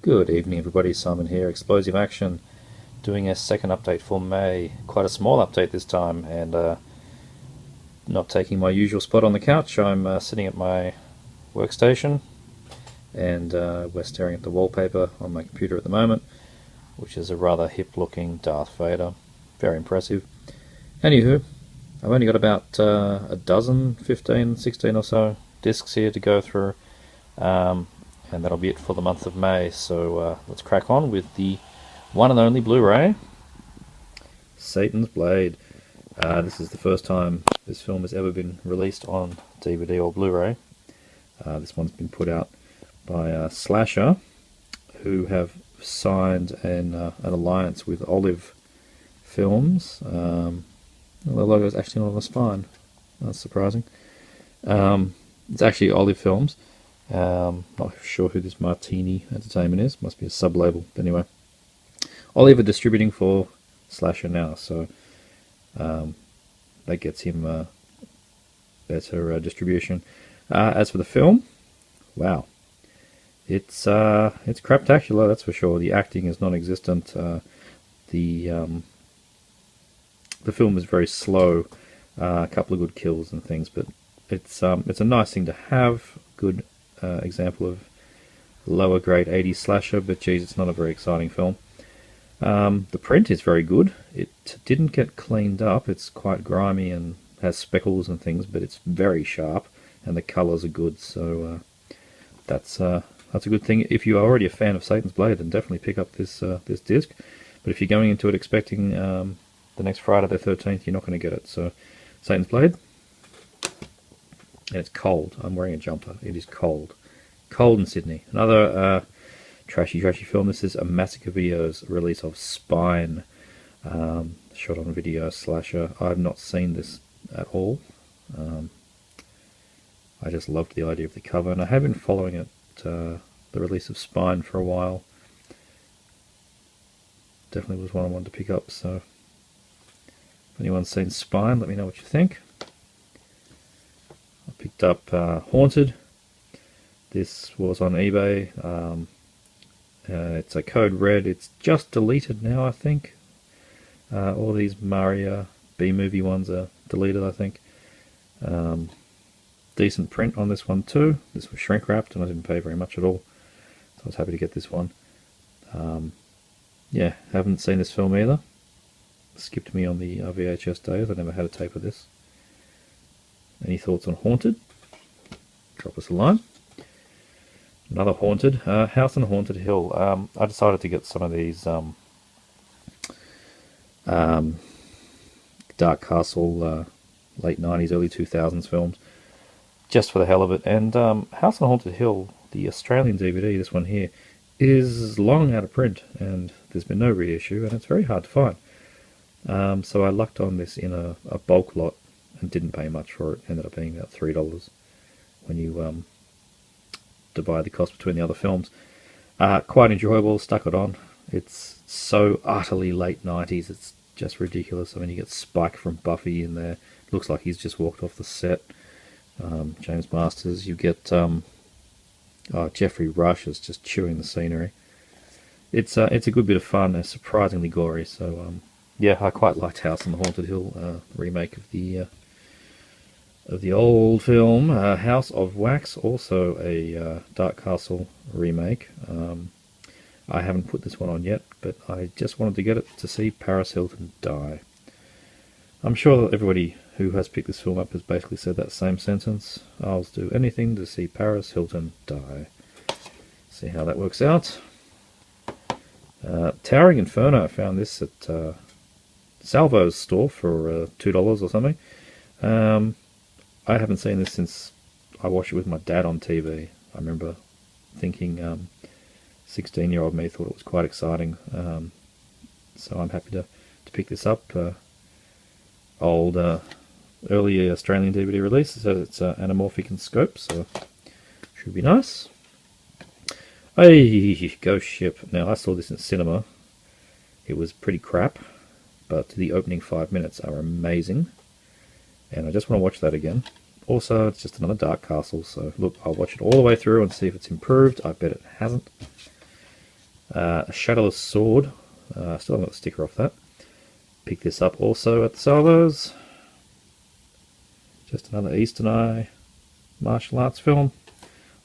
Good evening everybody, Simon here, Explosive Action, doing a second update for May. Quite a small update this time, and not taking my usual spot on the couch. I'm sitting at my workstation, and we're staring at the wallpaper on my computer at the moment, which is a rather hip looking Darth Vader. Very impressive. Anywho, I've only got about a dozen, 15, 16 or so discs here to go through. And that'll be it for the month of May. So let's crack on with the one and only Blu-ray, Satan's Blade. This is the first time this film has ever been released on DVD or Blu-ray. This one's been put out by Slasher, who have signed an alliance with Olive Films. The logo is actually not on the spine. That's surprising. It's actually Olive Films. Not sure who this Martini Entertainment is. Must be a sub-label. But anyway, Olive are distributing for Slasher now, so that gets him better distribution. As for the film, wow, it's craptacular, that's for sure. The acting is non-existent. The film is very slow. A couple of good kills and things, but it's a nice thing to have. Good example of lower grade 80s slasher, but geez, it's not a very exciting film. The print is very good. It didn't get cleaned up. It's quite grimy and has speckles and things, but it's very sharp, and the colours are good. So that's a good thing. If you are already a fan of Satan's Blade, then definitely pick up this this disc. But if you're going into it expecting the next Friday the 13th, you're not going to get it. So Satan's Blade. And it's cold. I'm wearing a jumper. It is cold. Cold in Sydney. Another trashy film. This is a Massacre Videos release of Spine. Shot on video slasher. I've not seen this at all. I just loved the idea of the cover, and I have been following it, the release of Spine, for a while. Definitely was one I wanted to pick up, so if anyone's seen Spine, let me know what you think. I picked up Haunted. This was on eBay. It's a code red. It's just deleted now, I think. All these Maria B-movie ones are deleted, I think. Decent print on this one too. This was shrink wrapped and I didn't pay very much at all, so I was happy to get this one. Yeah, haven't seen this film either. Skipped me on the VHS days. I never had a tape of this. Any thoughts on Haunted? Drop us a line. Another Haunted, House on Haunted Hill. I decided to get some of these Dark Castle late 90s, early 2000s films, just for the hell of it. And House on Haunted Hill, the Australian DVD, this one here, is long out of print, and there's been no reissue, and it's very hard to find. So I lucked on this in a bulk lot, and didn't pay much for it. Ended up being about $3 when you divide the cost between the other films. Quite enjoyable, stuck it on. It's so utterly late 90s, it's just ridiculous. I mean, you get Spike from Buffy in there. Looks like he's just walked off the set. James Masters. You get Jeffrey Rush is just chewing the scenery. It's a good bit of fun. It's surprisingly gory. So yeah, I quite liked House on the Haunted Hill remake of the old film. House of Wax, also a Dark Castle remake. I haven't put this one on yet, but I just wanted to get it to see Paris Hilton die. I'm sure that everybody who has picked this film up has basically said that same sentence. I'll do anything to see Paris Hilton die. See how that works out. Towering Inferno, I found this at Salvo's store for $2 or something. I haven't seen this since I watched it with my dad on TV. I remember thinking 16-year-old me thought it was quite exciting. So I'm happy to pick this up. Old early Australian DVD release, so it's anamorphic in scope, so should be nice. Hey, Ghost Ship. Now, I saw this in cinema. It was pretty crap, but the opening 5 minutes are amazing, and I just want to watch that again. Also, it's just another Dark Castle, so look, I'll watch it all the way through and see if it's improved. I bet it hasn't. A Shadowless Sword. Still haven't got the sticker off that. Picked this up also at the Salvos. Just another Eastern Eye martial arts film.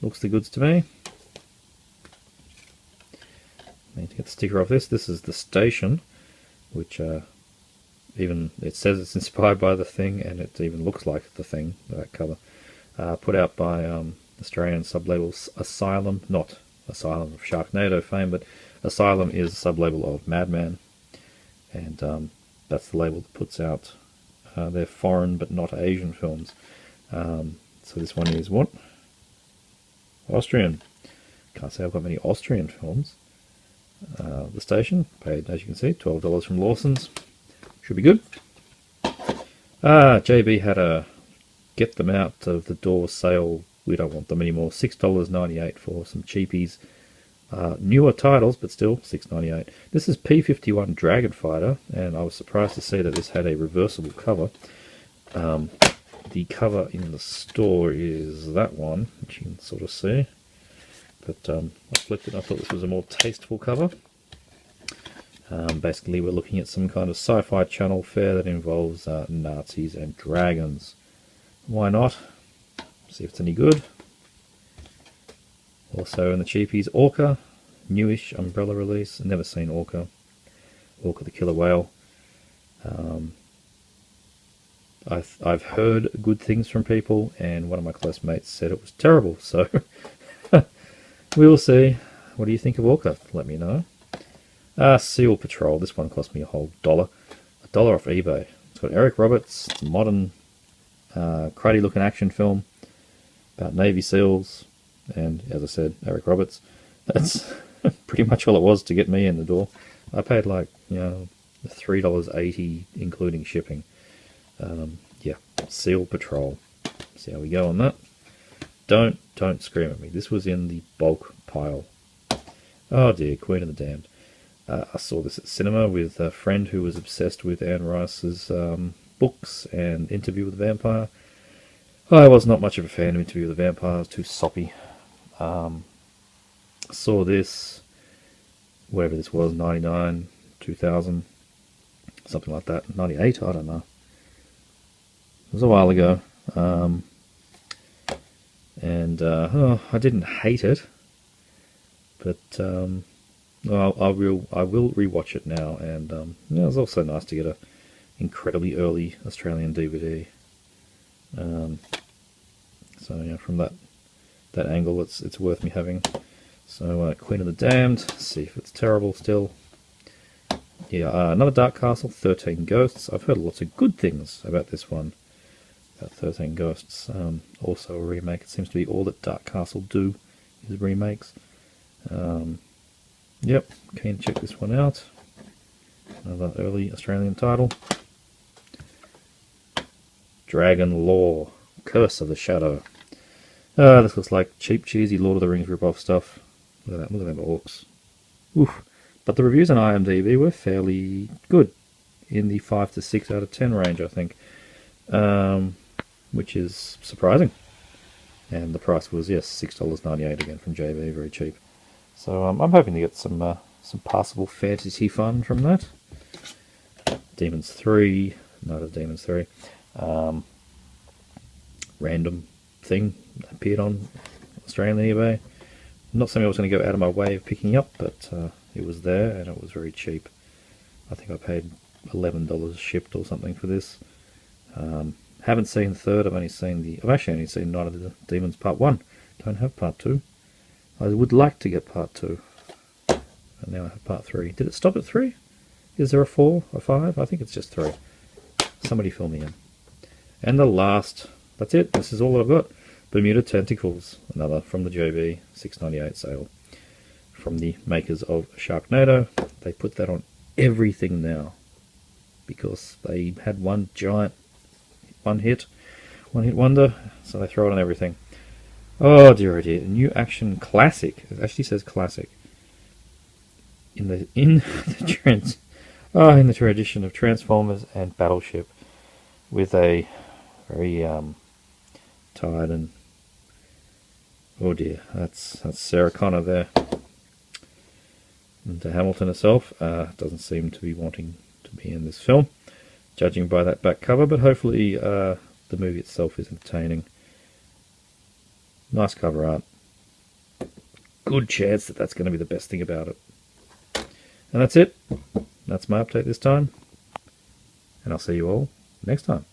Looks the goods to me. Need to get the sticker off this. This is The Station, which even it says it's inspired by The Thing, and it even looks like The Thing, that cover. Put out by Australian sublabel Asylum, not Asylum of Sharknado fame, but Asylum is a sublabel of Madman, and that's the label that puts out their foreign but not Asian films. So this one is what? Austrian. Can't say I've got many Austrian films. The Station, paid, as you can see, $12 from Lawson's. Should be good. JB had a get them out of the door sale. We don't want them anymore. $6.98 for some cheapies. Newer titles, but still $6.98. This is P-51 Dragon Fighter, and I was surprised to see that this had a reversible cover. The cover in the store is that one, which you can sort of see. But I flipped it and I thought this was a more tasteful cover. Basically, we're looking at some kind of sci-fi channel fare that involves Nazis and dragons. Why not? See if it's any good. Also in the cheapies, Orca, newish Umbrella release. Never seen Orca. Orca the Killer Whale. I've heard good things from people, and one of my close mates said it was terrible. So we'll see. What do you think of Orca? Let me know. Seal Patrol. This one cost me a whole $1. $1 off eBay. It's got Eric Roberts. It's a modern, cruddy-looking action film about Navy SEALs. And, as I said, Eric Roberts. That's pretty much all it was to get me in the door. I paid like, $3.80, including shipping. Yeah, Seal Patrol. See how we go on that. Don't scream at me. This was in the bulk pile. Oh dear, Queen of the Damned. I saw this at cinema with a friend who was obsessed with Anne Rice's books and Interview with the Vampire. I was not much of a fan of Interview with the Vampire. It was too soppy. Saw this, whatever this was, 99, 2000, something like that. 98, I don't know. It was a while ago. I didn't hate it, but I will rewatch it now, and it was also nice to get a incredibly early Australian DVD. So yeah, from that angle, it's worth me having. So Queen of the Damned. See if it's terrible still. Yeah, another Dark Castle, 13 Ghosts. I've heard lots of good things about this one. About 13 Ghosts. Also a remake. It seems to be all that Dark Castle do is remakes. Yep, keen to check this one out. Another early Australian title. Dragon Lore, Curse of the Shadow. This looks like cheap, cheesy Lord of the Rings rip-off stuff. Look at that, look at them orcs. Oof. But the reviews on IMDb were fairly good, in the 5 to 6 out of 10 range, I think, which is surprising. And the price was, yes, $6.98 again from JB, very cheap. So I'm hoping to get some passable fantasy fun from that. Demons 3, Night of Demons 3. Random thing appeared on Australian eBay. Not something I was going to go out of my way of picking up, but it was there and it was very cheap. I think I paid $11 shipped or something for this. Haven't seen the third. I've actually only seen Night of the Demons Part 1. Don't have Part 2. I would like to get Part 2. And now I have Part 3. Did it stop at 3? Is there a 4 or 5? I think it's just 3. Somebody fill me in. And the last, that's it. This is all I've got. Bermuda Tentacles, another from the JB, $6.98 sale. From the makers of Sharknado. They put that on everything now, because they had one giant one-hit wonder, so they throw it on everything. Oh dear, oh dear. New action classic. It actually says classic. In the tradition of Transformers and Battleship, with a very tired and, oh dear, that's Sarah Connor there. And Hamilton herself doesn't seem to be wanting to be in this film, judging by that back cover, but hopefully the movie itself is entertaining. Nice cover art. Good chance that that's going to be the best thing about it. And that's it. That's my update this time. And I'll see you all next time.